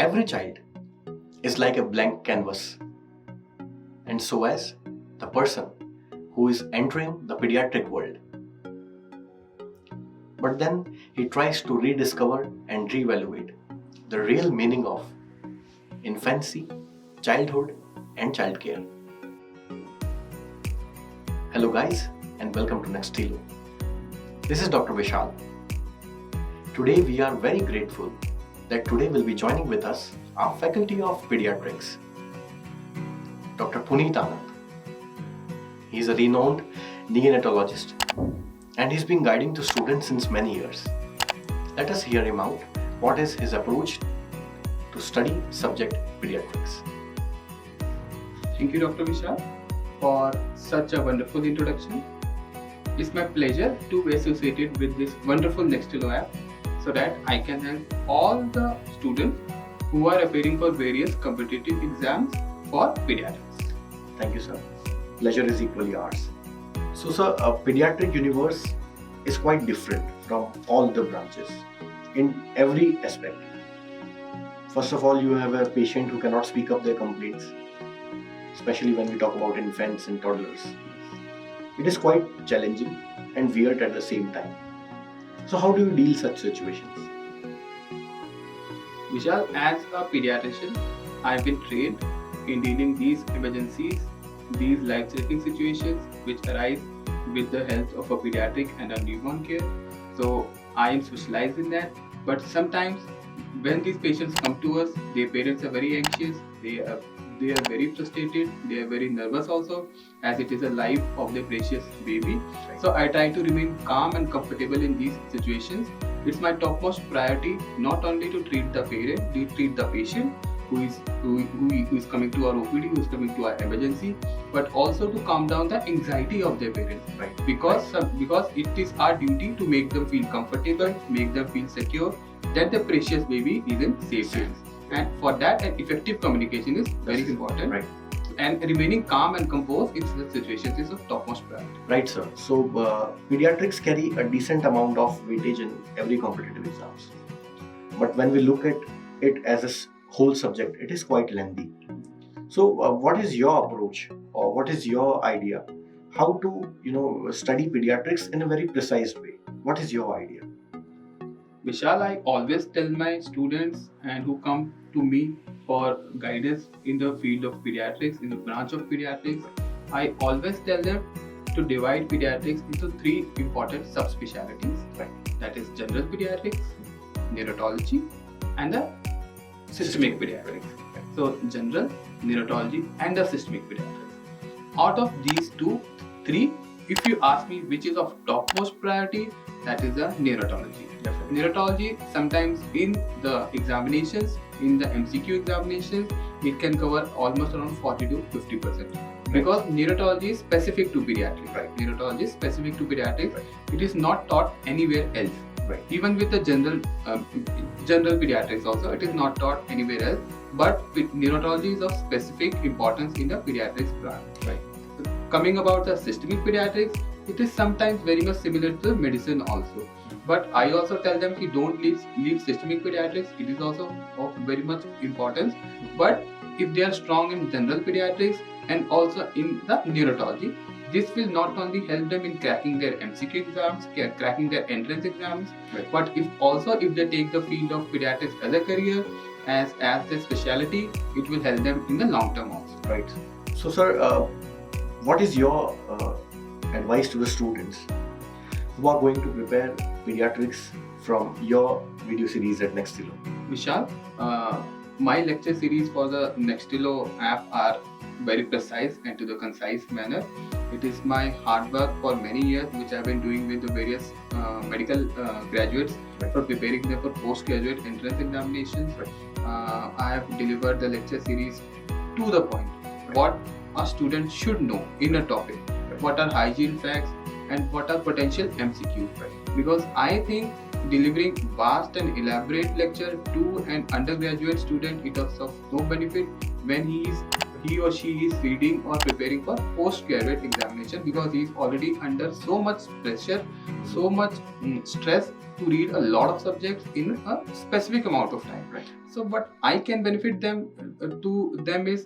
Every child is like a blank canvas, and so as the person who is entering the pediatric world. But then he tries to rediscover and reevaluate the real meaning of infancy, childhood, and childcare. Hello, guys, and welcome to Nextilo. This is Dr. Vishal. Today, we are very grateful that today will be joining with us our Faculty of Pediatrics, Dr. Puneet Anand. He is a renowned neonatologist and he's been guiding the students since many years. Let us hear him out. What is his approach to study subject pediatrics? Thank you, Dr. Vishal, for such a wonderful introduction. It's my pleasure to be associated with this wonderful Nextilo app so that I can help all the students who are appearing for various competitive exams for pediatrics. Thank you, sir. Pleasure is equally ours. So, sir, a pediatric universe is quite different from all the branches in every aspect. First of all, you have a patient who cannot speak up their complaints, especially when we talk about infants and toddlers. It is quite challenging and weird at the same time. So how do you deal such situations? Vishal, as a pediatrician, I've been trained in dealing these emergencies, these life-threatening situations which arise with the health of a pediatric and a newborn care. So I am specialized in that. But sometimes when these patients come to us, their parents are very anxious, they are very frustrated, they are very nervous also, as it is a life of their precious baby. So I try to remain calm and comfortable in these situations. It's my topmost priority not only to treat the parent, to treat the patient who is coming to our OPD, who is coming to our emergency, but also to calm down the anxiety of their parents. Right. Because it is our duty to make them feel comfortable, make them feel secure, that the precious baby is in safe hands. And for that, an effective communication is very important. Right. And remaining calm and composed in such situations is of topmost priority. Right, sir. So pediatrics carry a decent amount of weightage in every competitive exams. But when we look at it as a whole subject, it is quite lengthy. So what is your approach or what is your idea? How to study pediatrics in a very precise way? What is your idea? Vishal, I always tell my students and who come to me for guidance in the field of pediatrics, in the branch of pediatrics, I always tell them to divide pediatrics into three important subspecialties. Right. That is general pediatrics, neonatology, and the systemic pediatrics. So general, neonatology, and the systemic pediatrics. Out of these three, if you ask me which is of topmost priority, that is the neonatology. Definitely. Neonatology, sometimes in the examinations, in the MCQ examinations, it can cover almost around 40 to 50%. Because neonatology is specific to pediatrics. Right. Neonatology is specific to pediatrics. Right. It is not taught anywhere else. Right. Even with the general pediatrics also, it is not taught anywhere else. But neonatology is of specific importance in the pediatrics branch. Right. So, coming about the systemic pediatrics, it is sometimes very much similar to medicine also. But I also tell them to don't leave systemic pediatrics. It is also of very much importance. But if they are strong in general pediatrics and also in the neonatology, this will not only help them in cracking their MCQ exams, cracking their entrance exams, Right. but if they take the field of pediatrics as a career, as their specialty, it will help them in the long term also. Right. So, sir, what is your advice to the students who are going to prepare pediatrics from your video series at Nextilo? Vishal, my lecture series for the Nextilo app are very precise and to the concise manner. It is my hard work for many years which I have been doing with the various medical graduates for preparing them for postgraduate entrance examinations. I have delivered the lecture series to the point. What a student should know in a topic. What are hygiene facts and what are potential MCQ. Because I think delivering vast and elaborate lecture to an undergraduate student, it is of no benefit when he is he or she is reading or preparing for postgraduate examination, because he is already under so much pressure, so much stress to read a lot of subjects in a specific amount of time. Right. So what I can benefit them to them is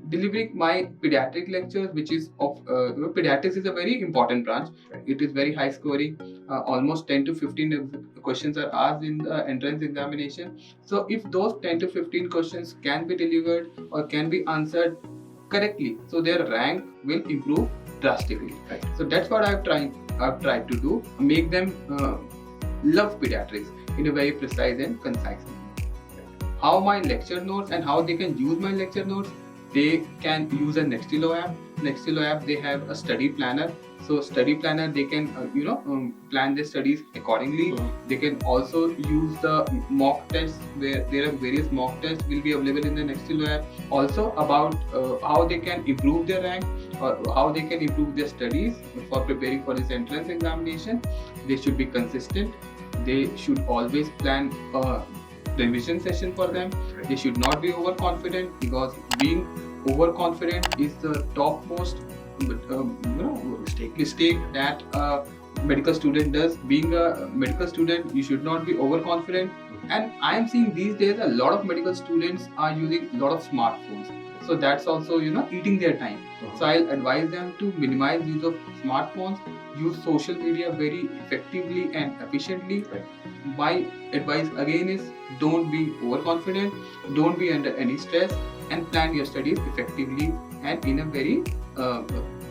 delivering my pediatric lectures, which is of pediatrics is a very important branch. Right. It is very high scoring. Almost 10 to 15 questions are asked in the entrance examination. So if those 10 to 15 questions can be delivered or can be answered correctly, so their rank will improve drastically. Right. So that's what I've tried to do, make them love pediatrics in a very precise and concise manner. How my lecture notes and how they can use my lecture notes, they can use a Nextilo app. Nextilo app, they have a study planner. So study planner, they can plan their studies accordingly. They can also use the mock tests, where there are various mock tests will be available in the Nextilo app. Also about how they can improve their rank or how they can improve their studies for preparing for this entrance examination. They should be consistent. They should always plan a revision session for them. They should not be overconfident, because being overconfident is the topmost mistake that a medical student does. Being a medical student, you should not be overconfident. And I am seeing these days a lot of medical students are using a lot of smartphones. So that's also eating their time. So I'll advise them to minimize use of smartphones, use social media very effectively and efficiently. Right. My advice again is, don't be overconfident, don't be under any stress, and plan your studies effectively and in a very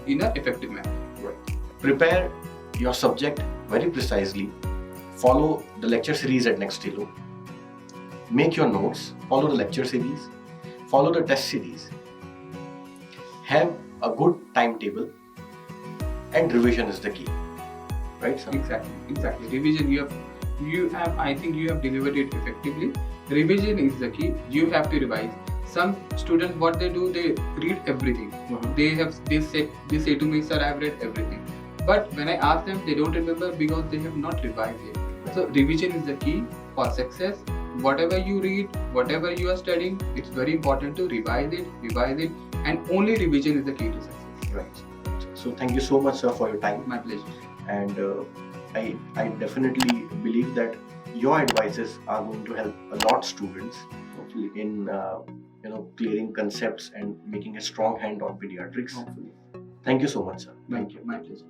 effective manner. Right. Prepare your subject very precisely. Follow the lecture series at Nextilo. Make your notes. Follow the lecture series. Follow the test series. Have a good timetable. And revision is the key. Right, sir? Exactly. Revision, you have. I think you have delivered it effectively. Revision is the key. You have to revise. Some students, what they do, they read everything. They say to me, sir, I have read everything. But when I ask them, they don't remember because they have not revised it. So revision is the key for success. Whatever you read, whatever you are studying, it's very important to revise it, and only revision is the key to success. Right. So thank you so much, sir, for your time. My pleasure. And I definitely believe that your advices are going to help a lot students, hopefully, in clearing concepts and making a strong hand on pediatrics. Hopefully. Thank you so much, sir. Thank you. My pleasure.